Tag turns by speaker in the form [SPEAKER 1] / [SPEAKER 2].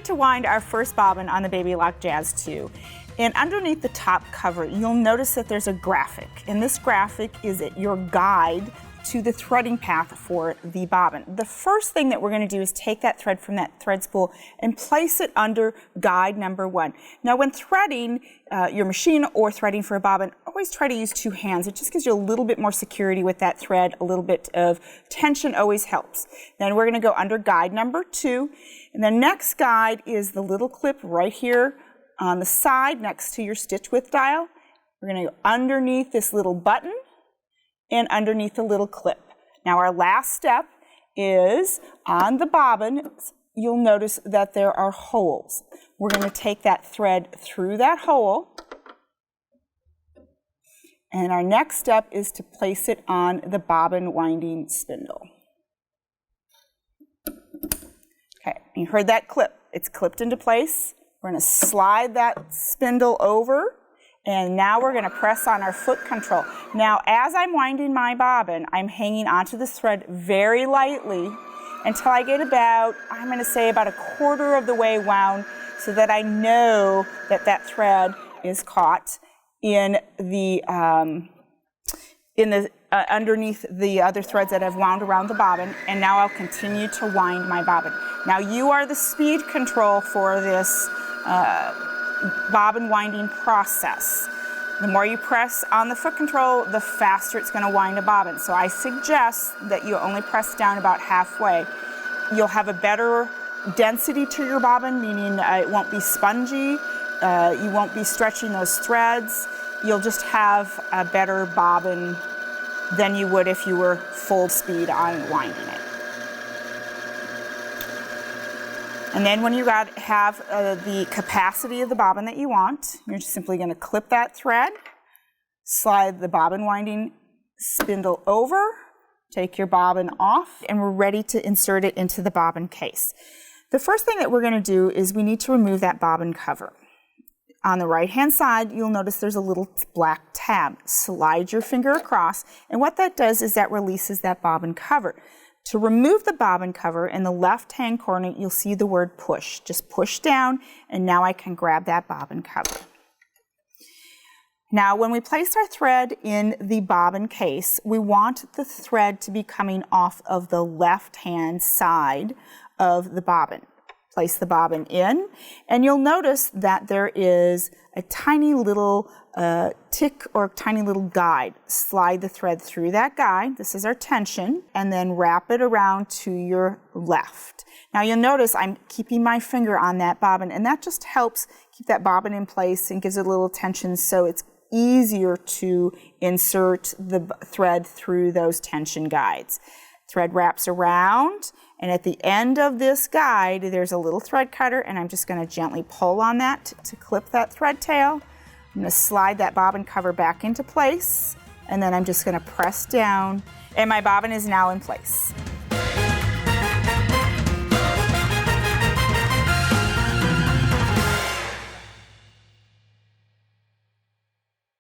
[SPEAKER 1] to wind our first bobbin on the Baby Lock Jazz 2. And underneath the top cover, you'll notice that there's a graphic. And this graphic is your guide to the threading path for the bobbin. The first thing that we're going to do is take that thread from that thread spool and place it under guide number 1. Now when threading your machine or threading for a bobbin, always try to use 2 hands. It just gives you a little bit more security with that thread. A little bit of tension always helps. Then we're going to go under guide number 2. And the next guide is the little clip right here on the side next to your stitch width dial. We're going to go underneath this little button and underneath the little clip. Now our last step is on the bobbin. You'll notice that there are holes. We're going to take that thread through that hole, and our next step is to place it on the bobbin winding spindle. Okay, you heard that clip. It's clipped into place. We're going to slide that spindle over. And now we're going to press on our foot control. Now, as I'm winding my bobbin, I'm hanging onto this thread very lightly until I get about, I'm going to say about 1/4 of the way wound, so that I know that that thread is caught in the underneath the other threads that I've wound around the bobbin. And now I'll continue to wind my bobbin. Now you are the speed control for this bobbin winding process. The more you press on the foot control, the faster it's going to wind a bobbin. So I suggest that you only press down about halfway. You'll have a better density to your bobbin, meaning it won't be spongy, you won't be stretching those threads. You'll just have a better bobbin than you would if you were full speed on winding it. And then when you have the capacity of the bobbin that you want, you're just simply going to clip that thread, slide the bobbin winding spindle over, take your bobbin off, and we're ready to insert it into the bobbin case. The first thing that we're going to do is we need to remove that bobbin cover. On the right-hand side, you'll notice there's a little black tab. Slide your finger across, and what that does is that releases that bobbin cover. To remove the bobbin cover, in the left-hand corner, you'll see the word push. Just push down, and now I can grab that bobbin cover. Now, when we place our thread in the bobbin case, we want the thread to be coming off of the left-hand side of the bobbin. Place the bobbin in, and you'll notice that there is a tiny little tick or tiny little guide. Slide the thread through that guide. This is our tension, and then wrap it around to your left. Now you'll notice I'm keeping my finger on that bobbin, and that just helps keep that bobbin in place and gives it a little tension, so it's easier to insert the thread through those tension guides. Thread wraps around, and at the end of this guide, there's a little thread cutter, and I'm just going to gently pull on that to clip that thread tail. I'm going to slide that bobbin cover back into place, and then I'm just going to press down, and my bobbin is now in place.